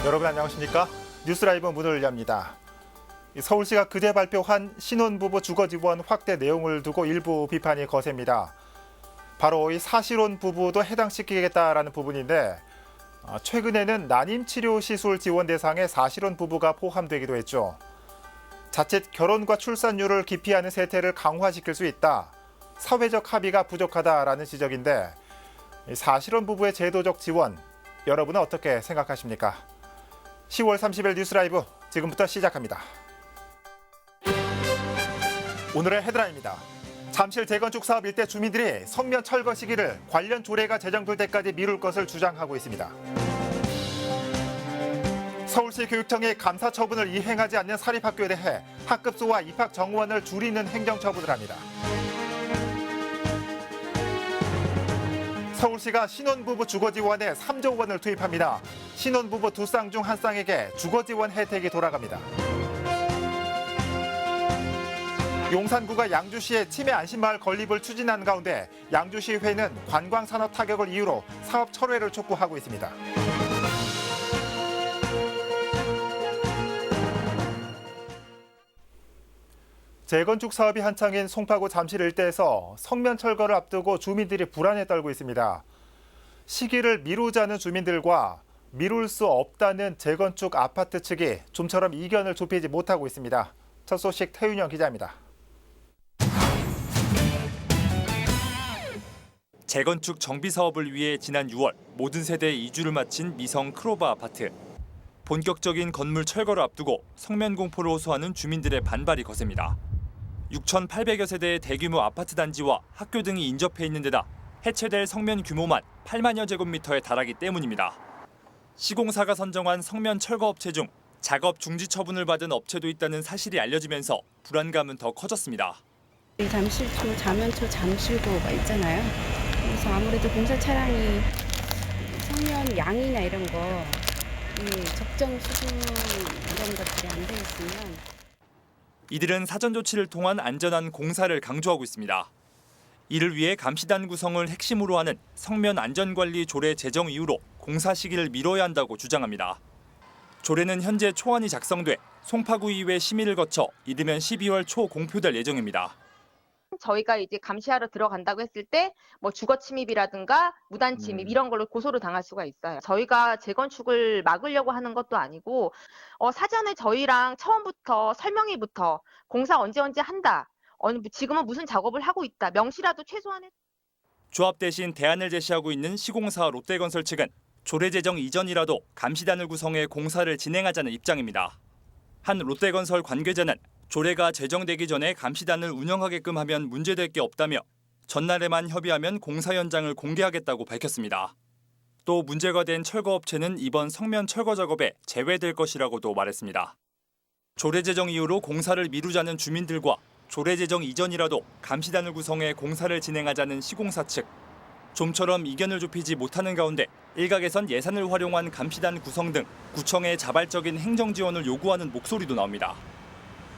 여러분 안녕하십니까? 뉴스라이브 문을 엽니다. 서울시가 그제 발표한 신혼부부 주거지원 확대 내용을 두고 일부 비판이 거셉니다. 바로 이 사실혼 부부도 해당시키겠다라는 부분인데 최근에는 난임치료시술 지원 대상에 사실혼 부부가 포함되기도 했죠. 자칫 결혼과 출산율을 기피하는 세태를 강화시킬 수 있다. 사회적 합의가 부족하다라는 지적인데 사실혼 부부의 제도적 지원, 여러분은 어떻게 생각하십니까? 10월 30일 뉴스라이브 지금부터 시작합니다. 오늘의 헤드라인입니다. 잠실 재건축 사업 일대 주민들이 성면 철거 시기를 관련 조례가 제정될 때까지 미룰 것을 주장하고 있습니다. 서울시 교육청이 감사 처분을 이행하지 않는 사립학교에 대해 학급소와 입학 정원을 줄이는 행정처분을 합니다. 서울시가 신혼부부 주거지원에 3조 원을 투입합니다. 신혼부부 2쌍 중 1쌍에게 주거지원 혜택이 돌아갑니다. 용산구가 양주시의 치매 안심마을 건립을 추진하는 가운데 양주시의회는 관광산업 타격을 이유로 사업 철회를 촉구하고 있습니다. 재건축 사업이 한창인 송파구 잠실 일대에서 성면 철거를 앞두고 주민들이 불안에 떨고 있습니다. 시기를 미루자는 주민들과 미룰 수 없다는 재건축 아파트 측이 좀처럼 이견을 좁히지 못하고 있습니다. 첫 소식 태윤영 기자입니다. 재건축 정비 사업을 위해 지난 6월 모든 세대에 이주를 마친 미성 크로바 아파트. 본격적인 건물 철거를 앞두고 성면 공포를 호소하는 주민들의 반발이 거셉니다. 6,800여 세대의 대규모 아파트 단지와 학교 등이 인접해 있는 데다 해체될 성면 규모만 8만여 제곱미터에 달하기 때문입니다. 시공사가 선정한 성면 철거 업체 중 작업 중지 처분을 받은 업체도 있다는 사실이 알려지면서 불안감은 더 커졌습니다. 잠실초, 자면초, 잠실구가 있잖아요. 그래서 아무래도 공사 차량이 성면 양이나 이런 거 적정 수준 이런 것들이 안 돼 있으면 이들은 사전 조치를 통한 안전한 공사를 강조하고 있습니다. 이를 위해 감시단 구성을 핵심으로 하는 성면 안전관리 조례 제정 이후로 공사 시기를 미뤄야 한다고 주장합니다. 조례는 현재 초안이 작성돼 송파구의회 심의를 거쳐 이르면 12월 초 공표될 예정입니다. 저희가 이제 감시하러 들어간다고 했을 때 뭐 주거 침입이라든가 무단 침입 이런 걸로 고소를 당할 수가 있어요. 저희가 재건축을 막으려고 하는 것도 아니고 사전에 저희랑 처음부터 설명회부터 공사 언제 한다. 지금은 무슨 작업을 하고 있다. 명시라도 최소한 조합 대신 대안을 제시하고 있는 시공사 롯데건설 측은 조례 제정 이전이라도 감시단을 구성해 공사를 진행하자는 입장입니다. 한 롯데건설 관계자는 조례가 제정되기 전에 감시단을 운영하게끔 하면 문제될 게 없다며 전날에만 협의하면 공사 현장을 공개하겠다고 밝혔습니다. 또 문제가 된 철거업체는 이번 성면 철거 작업에 제외될 것이라고도 말했습니다. 조례 제정 이후로 공사를 미루자는 주민들과 조례 제정 이전이라도 감시단을 구성해 공사를 진행하자는 시공사 측. 좀처럼 이견을 좁히지 못하는 가운데 일각에선 예산을 활용한 감시단 구성 등 구청에 자발적인 행정 지원을 요구하는 목소리도 나옵니다.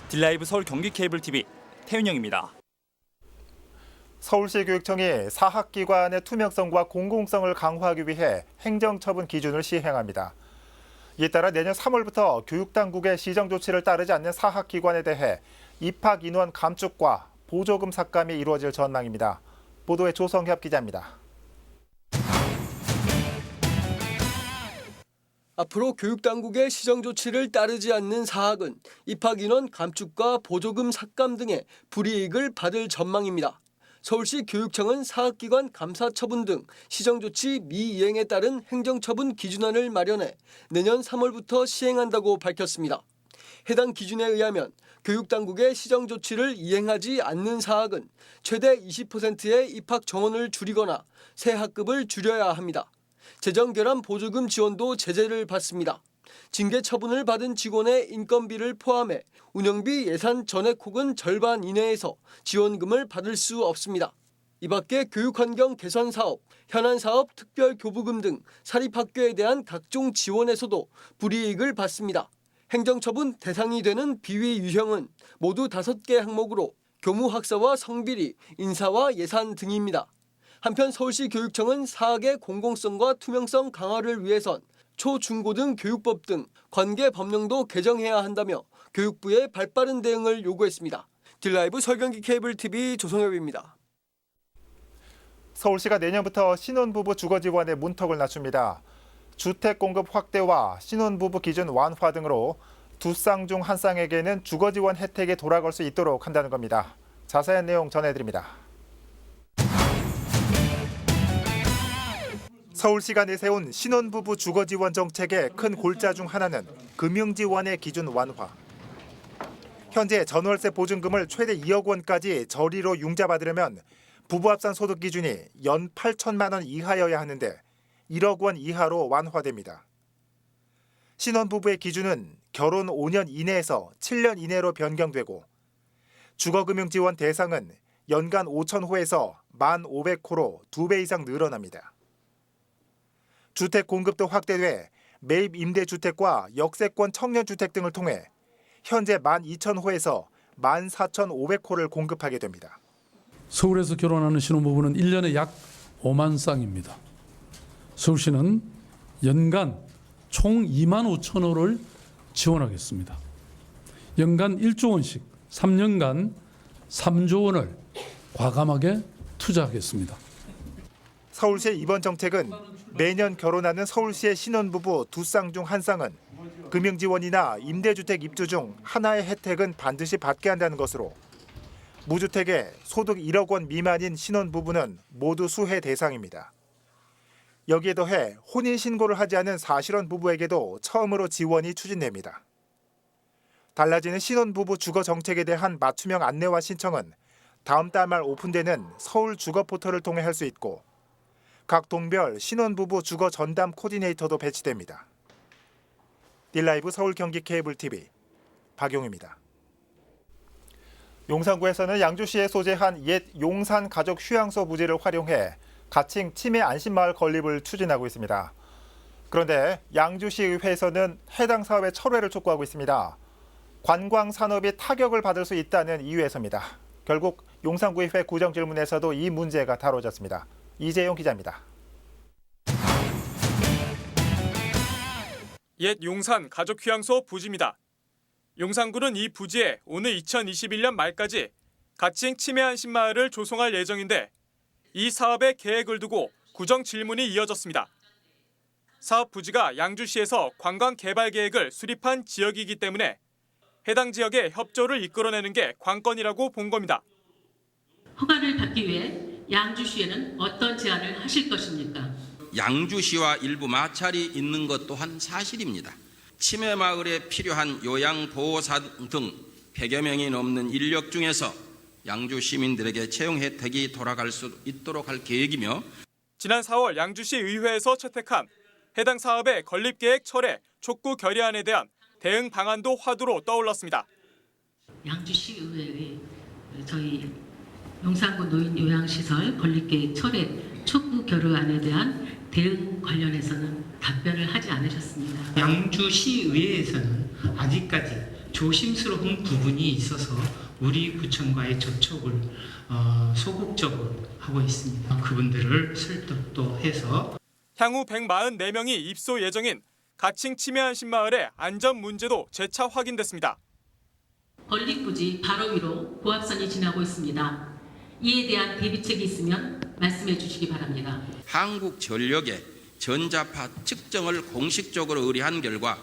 딜라이브 서울 경기 케이블 TV 태윤영입니다. 서울시 교육청이 사학기관의 투명성과 공공성을 강화하기 위해 행정처분 기준을 시행합니다. 이에 따라 내년 3월부터 교육당국의 시정조치를 따르지 않는 사학기관에 대해 입학 인원 감축과 보조금 삭감이 이루어질 전망입니다. 보도에 조성협 기자입니다. 앞으로 교육당국의 시정조치를 따르지 않는 사학은 입학인원 감축과 보조금 삭감 등의 불이익을 받을 전망입니다. 서울시 교육청은 사학기관 감사처분 등 시정조치 미이행에 따른 행정처분 기준안을 마련해 내년 3월부터 시행한다고 밝혔습니다. 해당 기준에 의하면 교육당국의 시정조치를 이행하지 않는 사학은 최대 20%의 입학 정원을 줄이거나 새 학급을 줄여야 합니다. 재정결함 보조금 지원도 제재를 받습니다. 징계 처분을 받은 직원의 인건비를 포함해 운영비 예산 전액 혹은 절반 이내에서 지원금을 받을 수 없습니다. 이 밖에 교육환경 개선 사업, 현안 사업 특별 교부금 등 사립학교에 대한 각종 지원에서도 불이익을 받습니다. 행정처분 대상이 되는 비위 유형은 모두 5개 항목으로 교무 학사와 성비리, 인사와 예산 등입니다. 한편 서울시 교육청은 사학의 공공성과 투명성 강화를 위해선 초중고등 교육법 등 관계 법령도 개정해야 한다며 교육부에 발빠른 대응을 요구했습니다. 딜라이브 설경기 케이블 TV 조성엽입니다. 서울시가 내년부터 신혼부부 주거 지원의 문턱을 낮춥니다. 주택 공급 확대와 신혼부부 기준 완화 등으로 두 쌍 중 한 쌍에게는 주거 지원 혜택이 돌아갈 수 있도록 한다는 겁니다. 자세한 내용 전해드립니다. 서울시가 내세운 신혼부부 주거 지원 정책의 큰 골자 중 하나는 금융지원의 기준 완화. 현재 전월세 보증금을 최대 2억 원까지 저리로 융자받으려면 부부 합산 소득 기준이 연 8천만 원 이하여야 하는데 1억 원 이하로 완화됩니다. 신혼부부의 기준은 결혼 5년 이내에서 7년 이내로 변경되고 주거금융지원 대상은 연간 5,000호에서 1,500호로 2배 이상 늘어납니다. 주택 공급도 확대돼 매입 임대주택과 역세권 청년주택 등을 통해 현재 12,000호에서 14,500호를 공급하게 됩니다. 서울에서 결혼하는 신혼부부는 1년에 약 5만 쌍입니다. 서울시는 연간 총 2만 5천 호를 지원하겠습니다. 연간 1조 원씩 3년간 3조 원을 과감하게 투자하겠습니다. 서울시의 이번 정책은 매년 결혼하는 서울시의 신혼부부 두 쌍 중 한 쌍은 금융지원이나 임대주택 입주 중 하나의 혜택은 반드시 받게 한다는 것으로 무주택에 소득 1억 원 미만인 신혼부부는 모두 수혜 대상입니다. 여기에 더해 혼인신고를 하지 않은 사실혼 부부에게도 처음으로 지원이 추진됩니다. 달라지는 신혼부부 주거 정책에 대한 맞춤형 안내와 신청은 다음 달 말 오픈되는 서울 주거 포털을 통해 할 수 있고 각 동별 신혼부부 주거 전담 코디네이터도 배치됩니다. 딜라이브 서울 경기 케이블 TV 박용입니다. 용산구에서는 양주시에 소재한 옛 용산 가족 휴양소 부지를 활용해 가칭 치매 안심마을 건립을 추진하고 있습니다. 그런데 양주시의회에서는 해당 사업의 철회를 촉구하고 있습니다. 관광 산업이 타격을 받을 수 있다는 이유에서입니다. 결국 용산구의회 구정질문에서도 이 문제가 다뤄졌습니다. 이재용 기자입니다. 옛 용산 가족휴양소 부지입니다. 용산구는 이 부지에 오는 2021년 말까지 가칭 치매 안심마을을 조성할 예정인데 이 사업의 계획을 두고 구정 질문이 이어졌습니다. 사업 부지가 양주시에서 관광 개발 계획을 수립한 지역이기 때문에 해당 지역의 협조를 이끌어내는 게 관건이라고 본 겁니다. 허가를 받기 위해 양주시에는 어떤 제안을 하실 것입니까? 양주시와 일부 마찰이 있는 것 또한 사실입니다. 치매 마을에 필요한 요양보호사 등 100여 명이 넘는 인력 중에서 양주 시민들에게 채용 혜택이 돌아갈 수 있도록 할 계획이며 지난 4월 양주시 의회에서 채택한 해당 사업의 건립계획 철회 촉구 결의안에 대한 대응 방안도 화두로 떠올랐습니다. 양주시 의회의 저희 용산구 노인 요양시설 건립계획 철회 촉구 결의안에 대한 대응 관련해서는 답변을 하지 않으셨습니다. 양주시의회에서는 아직까지 조심스러운 부분이 있어서 우리 구청과의 접촉을 소극적으로 하고 있습니다. 그분들을 설득도 해서 향후 144명이 입소 예정인 가칭 치매 안심마을의 안전 문제도 재차 확인됐습니다. 건립부지 바로 위로 고압선이 지나고 있습니다. 이에 대한 대비책이 있으면 말씀해 주시기 바랍니다. 한국전력의 전자파 측정을 공식적으로 의뢰한 결과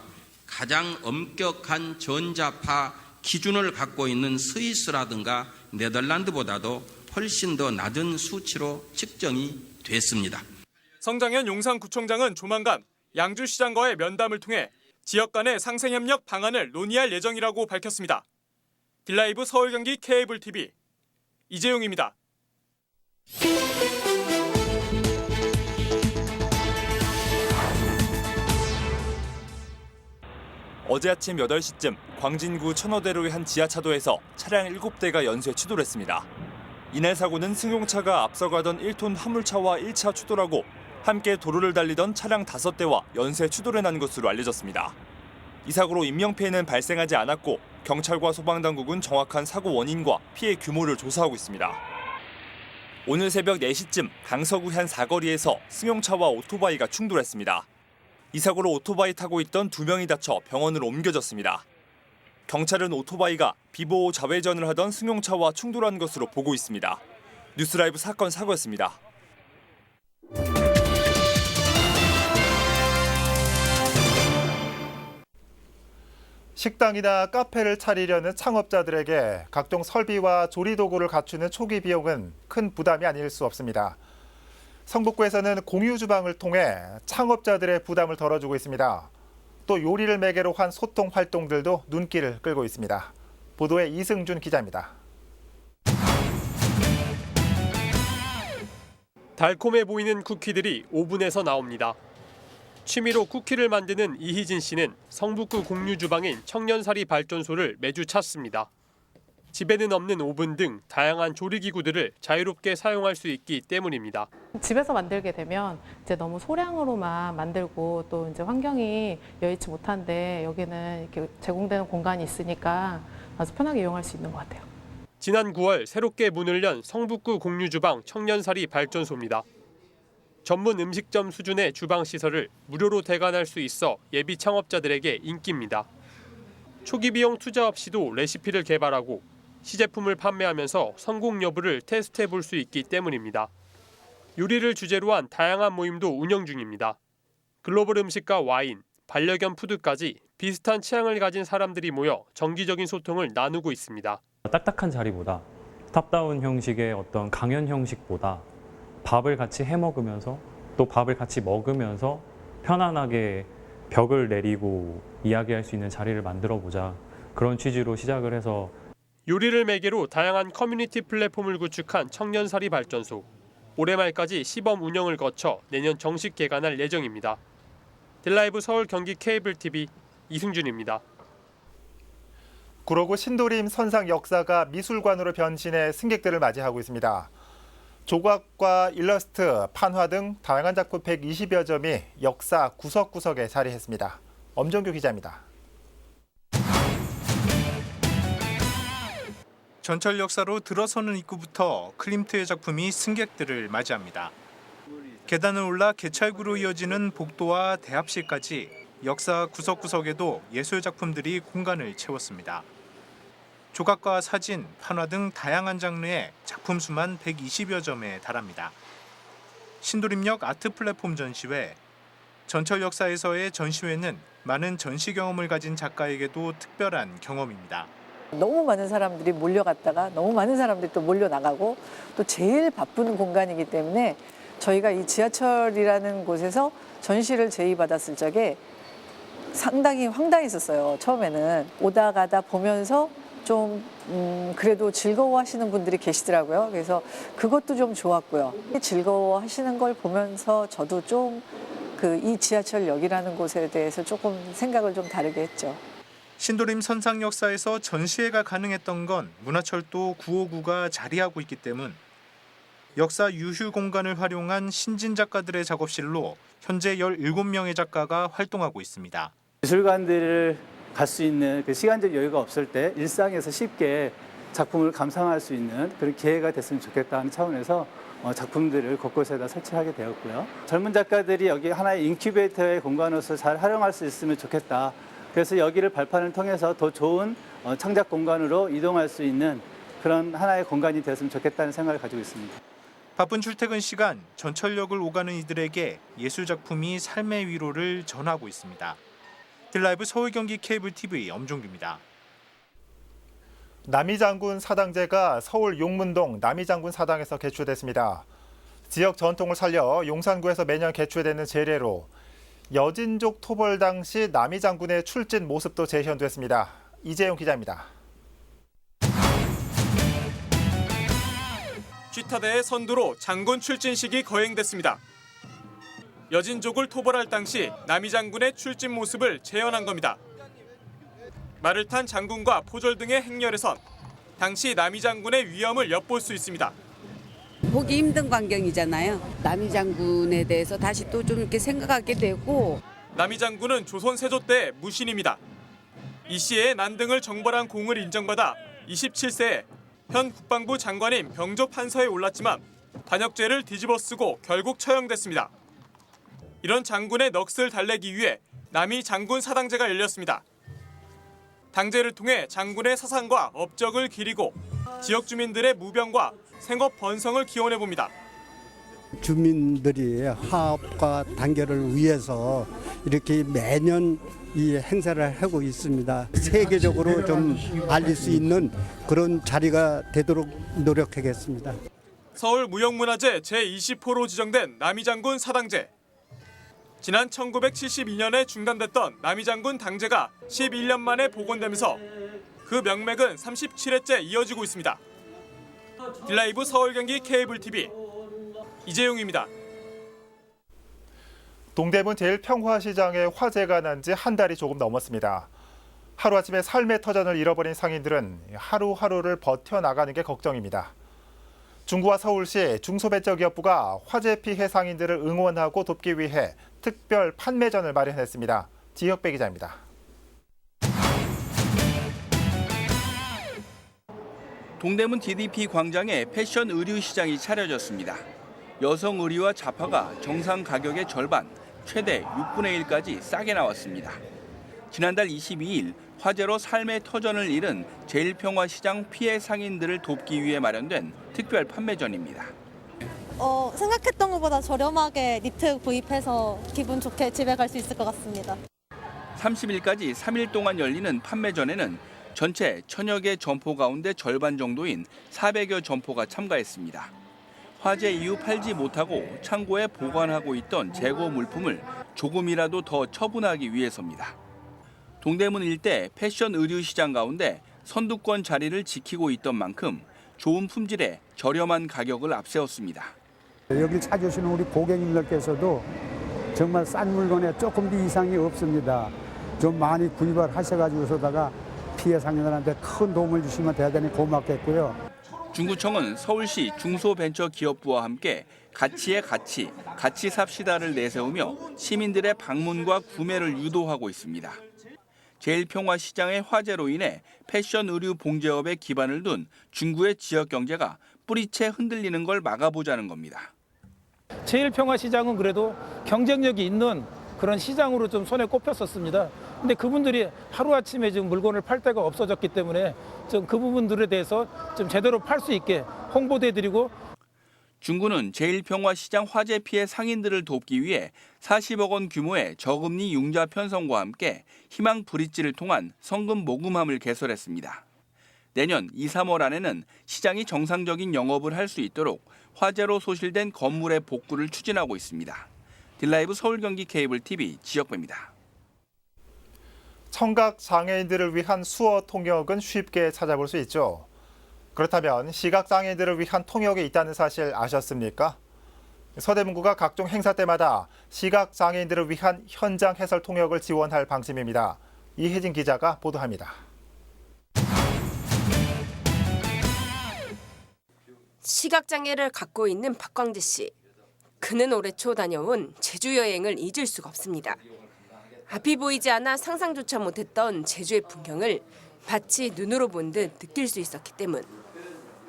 가장 엄격한 전자파 기준을 갖고 있는 스위스라든가 네덜란드보다도 훨씬 더 낮은 수치로 측정이 됐습니다. 성장현 용산구청장은 조만간 양주시장과의 면담을 통해 지역 간의 상생협력 방안을 논의할 예정이라고 밝혔습니다. 딜라이브 서울경기 케이블 TV 이재용입니다. 어제 아침 8시쯤 광진구 천호대로의 한 지하차도에서 차량 7대가 연쇄 추돌 했습니다. 이날 사고는 승용차가 앞서가던 1톤 화물차와 1차 추돌하고 함께 도로를 달리던 차량 5대와 연쇄 추돌해 난 것으로 알려졌습니다. 이 사고로 인명피해는 발생하지 않았고 경찰과 소방당국은 정확한 사고 원인과 피해 규모를 조사하고 있습니다. 오늘 새벽 4시쯤 강서구 한 사거리에서 승용차와 오토바이가 충돌했습니다. 이 사고로 오토바이 타고 있던 2명이 다쳐 병원으로 옮겨졌습니다. 경찰은 오토바이가 비보호 좌회전을 하던 승용차와 충돌한 것으로 보고 있습니다. 뉴스라이브 사건 사고였습니다. 식당이나 카페를 차리려는 창업자들에게 각종 설비와 조리도구를 갖추는 초기 비용은 큰 부담이 아닐 수 없습니다. 성북구에서는 공유 주방을 통해 창업자들의 부담을 덜어주고 있습니다. 또 요리를 매개로 한 소통 활동들도 눈길을 끌고 있습니다. 보도에 이승준 기자입니다. 달콤해 보이는 쿠키들이 오븐에서 나옵니다. 취미로 쿠키를 만드는 이희진 씨는 성북구 공유주방인 청년사리 발전소를 매주 찾습니다. 집에는 없는 오븐 등 다양한 조리기구들을 자유롭게 사용할 수 있기 때문입니다. 집에서 만들게 되면 이제 너무 소량으로만 만들고 또 이제 환경이 여의치 못한데 여기는 이렇게 제공되는 공간이 있으니까 아주 편하게 이용할 수 있는 것 같아요. 지난 9월 새롭게 문을 연 성북구 공유주방 청년사리 발전소입니다. 전문 음식점 수준의 주방 시설을 무료로 대관할 수 있어 예비 창업자들에게 인기입니다. 초기 비용 투자 없이도 레시피를 개발하고 시제품을 판매하면서 성공 여부를 테스트해 볼 수 있기 때문입니다. 요리를 주제로 한 다양한 모임도 운영 중입니다. 글로벌 음식과 와인, 반려견 푸드까지 비슷한 취향을 가진 사람들이 모여 정기적인 소통을 나누고 있습니다. 딱딱한 자리보다 탑다운 형식의 어떤 강연 형식보다 밥을 같이 해 먹으면서 또 밥을 같이 먹으면서 편안하게 벽을 내리고 이야기할 수 있는 자리를 만들어 보자. 그런 취지로 시작을 해서 요리를 매개로 다양한 커뮤니티 플랫폼을 구축한 청년사리 발전소. 올해 말까지 시범 운영을 거쳐 내년 정식 개관할 예정입니다. 딜라이브 서울 경기 케이블 TV 이승준입니다. 구로구 신도림 선상 역사가 미술관으로 변신해 승객들을 맞이하고 있습니다. 조각과 일러스트, 판화 등 다양한 작품 120여 점이 역사 구석구석에 자리했습니다. 엄정규 기자입니다. 전철 역사로 들어서는 입구부터 클림트의 작품이 승객들을 맞이합니다. 계단을 올라 개찰구로 이어지는 복도와 대합실까지 역사 구석구석에도 예술 작품들이 공간을 채웠습니다. 조각과 사진, 판화 등 다양한 장르의 작품 수만 120여 점에 달합니다. 신도림역 아트 플랫폼 전시회, 전철 역사에서의 전시회는 많은 전시 경험을 가진 작가에게도 특별한 경험입니다. 너무 많은 사람들이 몰려갔다가 너무 많은 사람들이 또 몰려나가고 또 제일 바쁜 공간이기 때문에 저희가 이 지하철이라는 곳에서 전시를 제의받았을 적에 상당히 황당했었어요. 처음에는 오다 가다 보면서 좀 그래도 즐거워하시는 분들이 계시더라고요. 그래서 그것도 좀 좋았고요. 즐거워하시는 걸 보면서 저도 좀 이 지하철역이라는 곳에 대해서 조금 생각을 좀 다르게 했죠. 신도림 선상 역사에서 전시회가 가능했던 건 문화철도 959가 자리하고 있기 때문. 역사 유휴 공간을 활용한 신진 작가들의 작업실로 현재 17명의 작가가 활동하고 있습니다. 미술관들을 갈 수 있는 그 시간적 여유가 없을 때 일상에서 쉽게 작품을 감상할 수 있는 그런 기회가 됐으면 좋겠다는 차원에서 작품들을 곳곳에다 설치하게 되었고요. 젊은 작가들이 여기 하나의 인큐베이터의 공간으로서 잘 활용할 수 있으면 좋겠다. 그래서 여기를 발판을 통해서 더 좋은 창작 공간으로 이동할 수 있는 그런 하나의 공간이 되었으면 좋겠다는 생각을 가지고 있습니다. 바쁜 출퇴근 시간 전철역을 오가는 이들에게 예술 작품이 삶의 위로를 전하고 있습니다. 딜라이브 서울 경기 케이블 TV 엄종규입니다. 남이장군 사당제가 서울 용문동 남이장군 사당에서 개최됐습니다. 지역 전통을 살려 용산구에서 매년 개최되는 제례로 여진족 토벌 당시 남이장군의 출진 모습도 재현됐습니다. 이재용 기자입니다. 쥐타대의 선두로 장군 출진식이 거행됐습니다. 여진족을 토벌할 당시 남이장군의 출진 모습을 재현한 겁니다. 말을 탄 장군과 포졸 등의 행렬에선 당시 남이장군의 위엄을 엿볼 수 있습니다. 보기 힘든 광경이잖아요. 남이장군에 대해서 다시 또 좀 이렇게 생각하게 되고. 남이장군은 조선 세조 때 무신입니다. 이 시에 난등을 정벌한 공을 인정받아 27세에 현 국방부 장관인 병조 판서에 올랐지만 반역죄를 뒤집어쓰고 결국 처형됐습니다. 이런 장군의 넋을 달래기 위해 남이 장군 사당제가 열렸습니다. 당제를 통해 장군의 사상과 업적을 기리고 지역 주민들의 무병과 생업 번성을 기원해 봅니다. 주민들이 화합과 단결을 위해서 이렇게 매년 이 행사를 하고 있습니다. 세계적으로 좀 알릴 수 있는 그런 자리가 되도록 노력하겠습니다. 서울무형문화재 제20호로 지정된 남이장군 사당제. 지난 1972년에 중단됐던 남이장군 당제가 11년 만에 복원되면서 그 명맥은 37회째 이어지고 있습니다. 딜라이브 서울 경기 케이블 TV 이재용입니다. 동대문 제1평화시장에 화재가 난 지 한 달이 조금 넘었습니다. 하루아침에 삶의 터전을 잃어버린 상인들은 하루하루를 버텨나가는 게 걱정입니다. 중구와 서울시 중소벤처기업부가 화재 피해 상인들을 응원하고 돕기 위해 특별 판매전을 마련했습니다. 지혁배 기자입니다. 동대문 DDP 광장에 패션 의류 시장이 차려졌습니다. 여성 의류와 자파가 정상 가격의 절반, 최대 6분의 1까지 싸게 나왔습니다. 지난달 22일 화재로 삶의 터전을 잃은 제1평화시장 피해 상인들을 돕기 위해 마련된 특별 판매전입니다. 생각했던 것보다 저렴하게 니트 구입해서 기분 좋게 집에 갈 수 있을 것 같습니다. 30일까지 3일 동안 열리는 판매전에는 전체 1000여 개 점포 가운데 절반 정도인 400여 점포가 참가했습니다. 화재 이후 팔지 못하고 창고에 보관하고 있던 재고 물품을 조금이라도 더 처분하기 위해서입니다. 동대문 일대 패션 의류 시장 가운데 선두권 자리를 지키고 있던 만큼 좋은 품질에 저렴한 가격을 앞세웠습니다. 여기 찾으시는 우리 고객님들께서도 정말 싼 물건에 조금도 이상이 없습니다. 좀 많이 구입을 하셔가지고서다가 피해 상인들한테 큰 도움을 주시면 대단히 고맙겠고요. 중구청은 서울시 중소벤처기업부와 함께 가치의 가치, 같이 삽시다를 내세우며 시민들의 방문과 구매를 유도하고 있습니다. 제1평화시장의 화재로 인해 패션 의류 봉제업에 기반을 둔 중구의 지역 경제가 뿌리채 흔들리는 걸 막아보자는 겁니다. 제1평화시장은 그래도 경쟁력이 있는 그런 시장으로 좀 손에 꼽혔었습니다. 근데 그분들이 하루아침에 지금 물건을 팔 데가 없어졌기 때문에 좀 그 부분들에 대해서 좀 제대로 팔 수 있게 홍보도 해드리고. 중구는 제1평화시장 화재 피해 상인들을 돕기 위해 40억 원 규모의 저금리 융자 편성과 함께 희망 브릿지를 통한 성금 모금함을 개설했습니다. 내년 2, 3월 안에는 시장이 정상적인 영업을 할 수 있도록 화재로 소실된 건물의 복구를 추진하고 있습니다. 딜라이브 서울 경기 케이블 TV 지역배입니다. 청각 장애인들을 위한 수어 통역은 쉽게 찾아볼 수 있죠. 그렇다면 시각 장애인들을 위한 통역이 있다는 사실 아셨습니까? 서대문구가 각종 행사 때마다 시각 장애인들을 위한 현장 해설 통역을 지원할 방침입니다. 이혜진 기자가 보도합니다. 시각장애를 갖고 있는 박광재 씨. 그는 올해 초 다녀온 제주 여행을 잊을 수가 없습니다. 앞이 보이지 않아 상상조차 못했던 제주의 풍경을 마치 눈으로 본 듯 느낄 수 있었기 때문.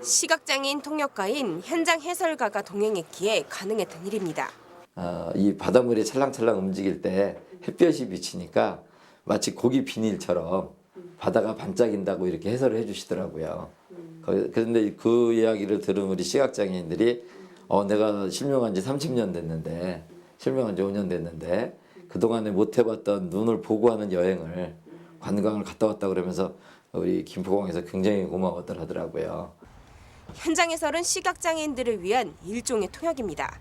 시각장애인 통역가인 현장 해설가가 동행했기에 가능했던 일입니다. 이 바닷물이 찰랑찰랑 움직일 때 햇볕이 비치니까 마치 고기 비닐처럼 바다가 반짝인다고 이렇게 해설을 해주시더라고요. 그런데 그 이야기를 들은 우리 시각장애인들이 내가 실명한 지 30년 됐는데, 실명한 지 5년 됐는데 그동안에 못 해봤던 눈을 보고 하는 여행을 관광을 갔다 왔다 그러면서 우리 김포공항에서 굉장히 고마웠더라 하더라고요. 현장 해설은 시각장애인들을 위한 일종의 통역입니다.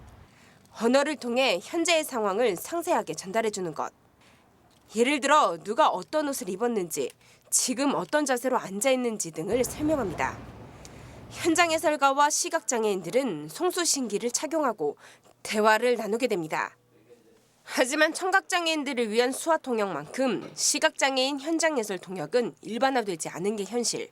언어를 통해 현재의 상황을 상세하게 전달해주는 것. 예를 들어 누가 어떤 옷을 입었는지, 지금 어떤 자세로 앉아있는지 등을 설명합니다. 현장 해설가와 시각장애인들은 송수신기를 착용하고 대화를 나누게 됩니다. 하지만 청각장애인들을 위한 수화 통역만큼 시각장애인 현장 해설 통역은 일반화되지 않은 게 현실.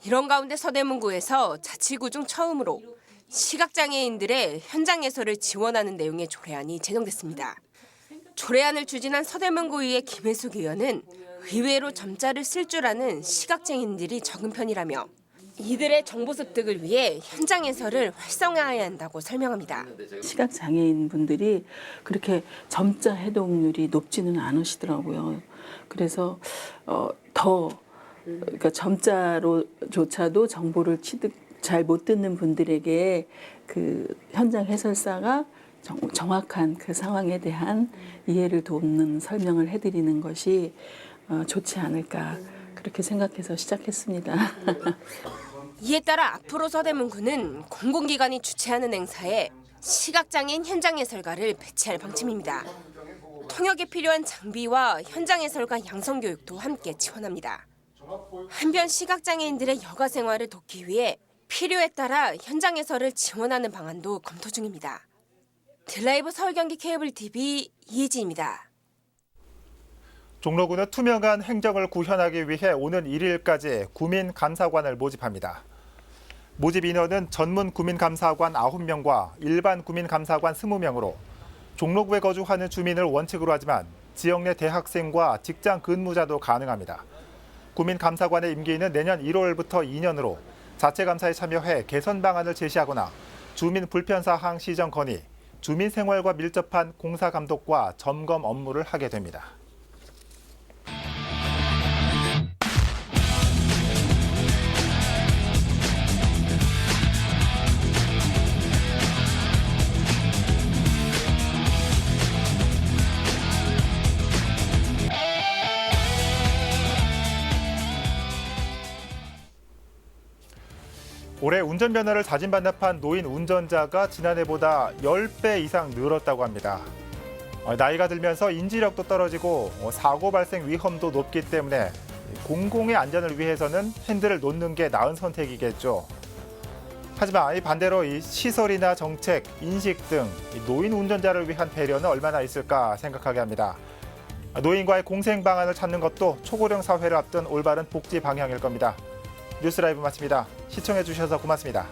이런 가운데 서대문구에서 자치구 중 처음으로 시각장애인들의 현장 해설을 지원하는 내용의 조례안이 제정됐습니다. 조례안을 추진한 서대문구의회 김혜숙 의원은 의외로 점자를 쓸 줄 아는 시각장애인들이 적은 편이라며 이들의 정보 습득을 위해 현장 해설을 활성화해야 한다고 설명합니다. 시각장애인 분들이 그렇게 점자 해독률이 높지는 않으시더라고요. 그래서 그러니까 점자로조차도 정보를 취득 잘 못 듣는 분들에게 그 현장 해설사가 정확한 그 상황에 대한 이해를 돕는 설명을 해드리는 것이 좋지 않을까 그렇게 생각해서 시작했습니다. 이에 따라 앞으로 서대문구는 공공기관이 주최하는 행사에 시각장애인 현장 해설가를 배치할 방침입니다. 통역에 필요한 장비와 현장 해설가 양성 교육도 함께 지원합니다. 한편 시각장애인들의 여가 생활을 돕기 위해 필요에 따라 현장 해설을 지원하는 방안도 검토 중입니다. 드라이브 서울 경기 케이블 TV 이혜지입니다. 종로구는 투명한 행정을 구현하기 위해 오는 1일까지 구민감사관을 모집합니다. 모집 인원은 전문 구민감사관 9명과 일반 구민감사관 20명으로 종로구에 거주하는 주민을 원칙으로 하지만 지역 내 대학생과 직장 근무자도 가능합니다. 구민감사관의 임기는 내년 1월부터 2년으로 자체 감사에 참여해 개선 방안을 제시하거나 주민 불편사항 시정 건의, 주민 생활과 밀접한 공사 감독과 점검 업무를 하게 됩니다. 올해 운전면허를 자진 반납한 노인 운전자가 지난해보다 10배 이상 늘었다고 합니다. 나이가 들면서 인지력도 떨어지고 사고 발생 위험도 높기 때문에 공공의 안전을 위해서는 핸들을 놓는 게 나은 선택이겠죠. 하지만 반대로 이 시설이나 정책, 인식 등 노인 운전자를 위한 배려는 얼마나 있을까 생각하게 합니다. 노인과의 공생 방안을 찾는 것도 초고령 사회를 앞둔 올바른 복지 방향일 겁니다. 뉴스 라이브 마칩니다. 시청해 주셔서 고맙습니다.